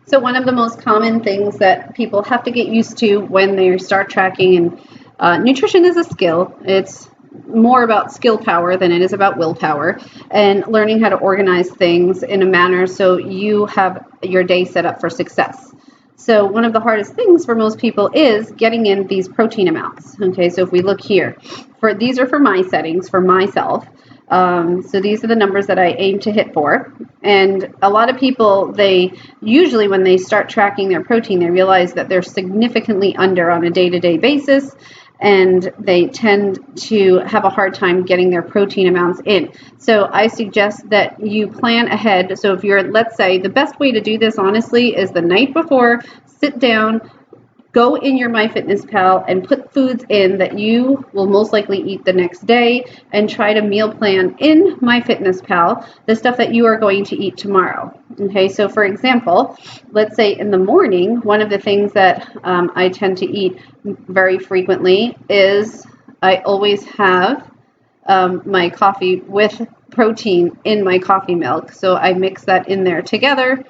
So one of the most common things that people have to get used to when they start tracking, and nutrition is a skill. It's more about skill power than it is about willpower, and learning how to organize things in a manner so you have your day set up for success. So one of the hardest things for most people is getting in these protein amounts. Okay, so if we look here, these are for my settings, for myself. So these are the numbers that I aim to hit for. And a lot of people, they usually, when they start tracking their protein, they realize that they're significantly under on a day-to-day basis, and they tend to have a hard time getting their protein amounts in. So I suggest that you plan ahead. So if you're, let's say, the best way to do this, honestly, is the night before, sit down, go in your MyFitnessPal and put foods in that you will most likely eat the next day, and try to meal plan in MyFitnessPal the stuff that you are going to eat tomorrow. Okay, so for example, let's say in the morning, one of the things that I tend to eat very frequently is I always have my coffee with protein in my coffee milk. So I mix that in there together,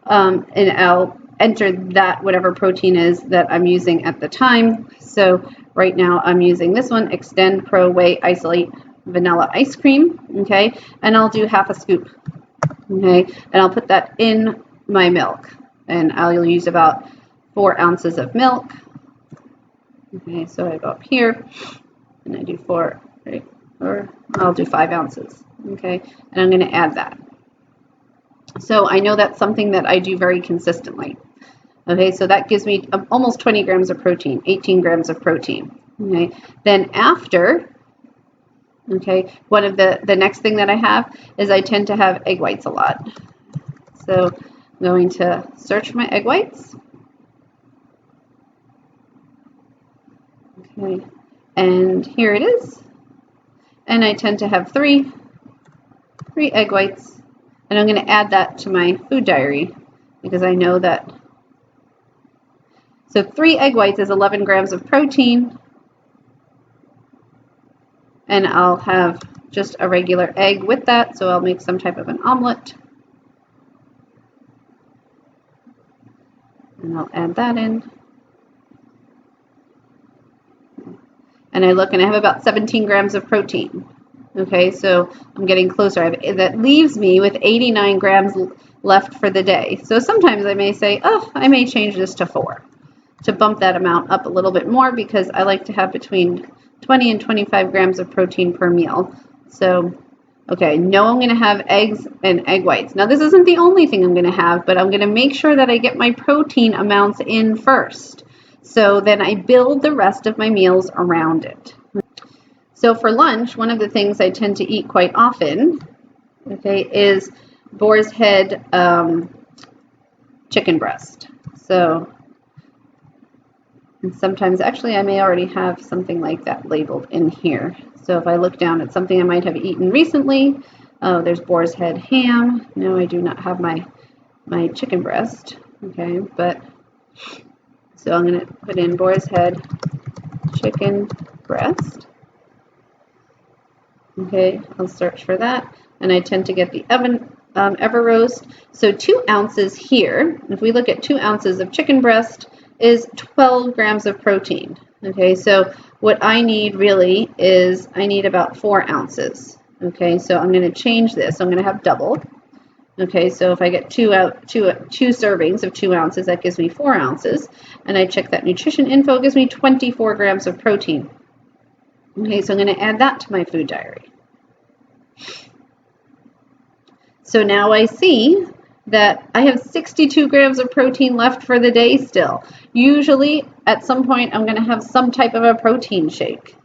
and I'll enter that whatever protein is that I'm using at the time. So right now I'm using this one, Extend Pro Whey Isolate Vanilla Ice Cream. Okay, and I'll do half a scoop. Okay, and I'll put that in my milk, and I'll use about 4 ounces of milk. Okay, so I go up here and I do 4, right? Or I'll do 5 ounces. Okay, and I'm going to add that. So I know that's something that I do very consistently. Okay, so that gives me almost 20 grams of protein, 18 grams of protein. Okay, then after, okay, one of the next thing that I have is I tend to have egg whites a lot. So I'm going to search for my egg whites. Okay, and here it is. And I tend to have three egg whites, and I'm going to add that to my food diary because I know that. So 3 egg whites is 11 grams of protein, and I'll have just a regular egg with that, so I'll make some type of an omelet. And I'll add that in. And I look and I have about 17 grams of protein. Okay, so I'm getting closer. That leaves me with 89 grams left for the day. So sometimes I may say, oh, I may change this to 4 to bump that amount up a little bit more, because I like to have between 20 and 25 grams of protein per meal. So, okay, no, I'm going to have eggs and egg whites. Now, this isn't the only thing I'm going to have, but I'm going to make sure that I get my protein amounts in first. So then I build the rest of my meals around it. So for lunch, one of the things I tend to eat quite often, okay, is boar's head chicken breast. So, and sometimes, actually, I may already have something like that labeled in here. So if I look down at something I might have eaten recently, oh, there's boar's head ham. No, I do not have my chicken breast. Okay, but so I'm going to put in boar's head chicken breast. Okay, I'll search for that, and I tend to get the Ever Roast. So 2 ounces here, if we look at 2 ounces of chicken breast, is 12 grams of protein. Okay, so what I need really is I need about 4 ounces. Okay, so I'm going to change this. I'm going to have double. Okay, so if I get two servings of 2 ounces, that gives me 4 ounces. And I check that nutrition info, it gives me 24 grams of protein. Okay, so I'm going to add that to my food diary. So now I see that I have 62 grams of protein left for the day still. Usually, at some point, I'm going to have some type of a protein shake.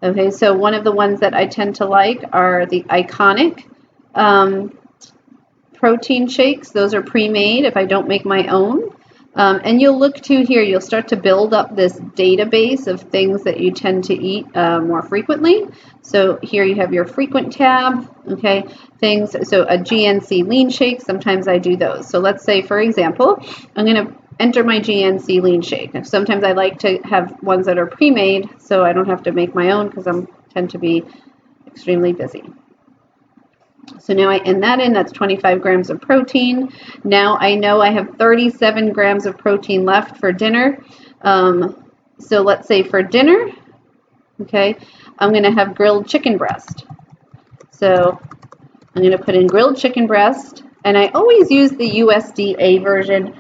Okay, so one of the ones that I tend to like are the Iconic protein shakes. Those are pre-made if I don't make my own. And you'll look to here, you'll start to build up this database of things that you tend to eat more frequently. So here you have your frequent tab, okay, things. So a GNC lean shake, sometimes I do those. So let's say, for example, I'm going to enter my GNC lean shake. Sometimes I like to have ones that are pre-made so I don't have to make my own because I tend to be extremely busy. So now I end that in, that's 25 grams of protein. Now I know I have 37 grams of protein left for dinner. So let's say for dinner, okay, I'm going to have grilled chicken breast. So I'm going to put in grilled chicken breast, and I always use the USDA version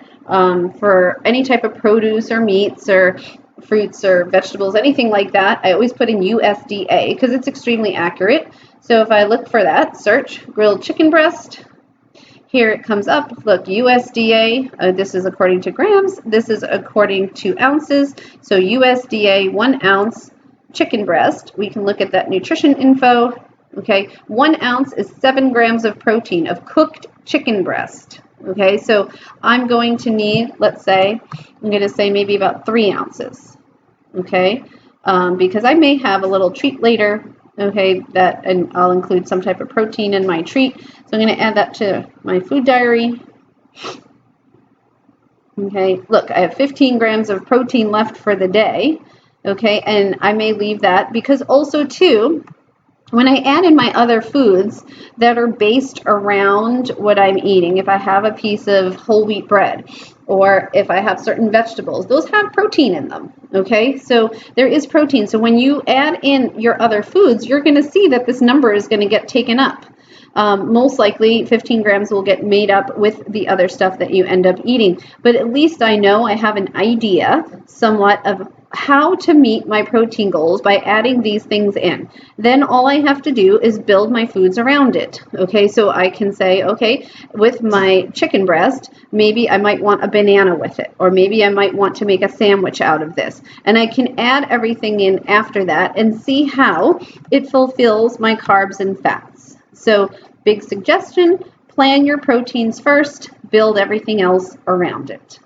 for any type of produce or meats or fruits or vegetables, anything like that. I always put in USDA because it's extremely accurate. So if I look for that, search grilled chicken breast, here it comes up, look, USDA, this is according to grams, this is according to ounces, so USDA 1 ounce chicken breast, we can look at that nutrition info, okay, 1 ounce is 7 grams of protein of cooked chicken breast, okay, so I'm going to need, let's say, I'm going to say maybe about 3 ounces, okay, because I may have a little treat later, okay, and I'll include some type of protein in my treat. So I'm going to add that to my food diary. Okay, look, I have 15 grams of protein left for the day. Okay, and I may leave that because also too, when I add in my other foods that are based around what I'm eating, if I have a piece of whole wheat bread or if I have certain vegetables, those have protein in them, okay? So there is protein. So when you add in your other foods, you're going to see that this number is going to get taken up. Most likely 15 grams will get made up with the other stuff that you end up eating. But at least I know I have an idea somewhat of how to meet my protein goals by adding these things in. Then all I have to do is build my foods around it. Okay, so I can say, okay, with my chicken breast, maybe I might want a banana with it, or maybe I might want to make a sandwich out of this. And I can add everything in after that and see how it fulfills my carbs and fats. So big suggestion, plan your proteins first, build everything else around it.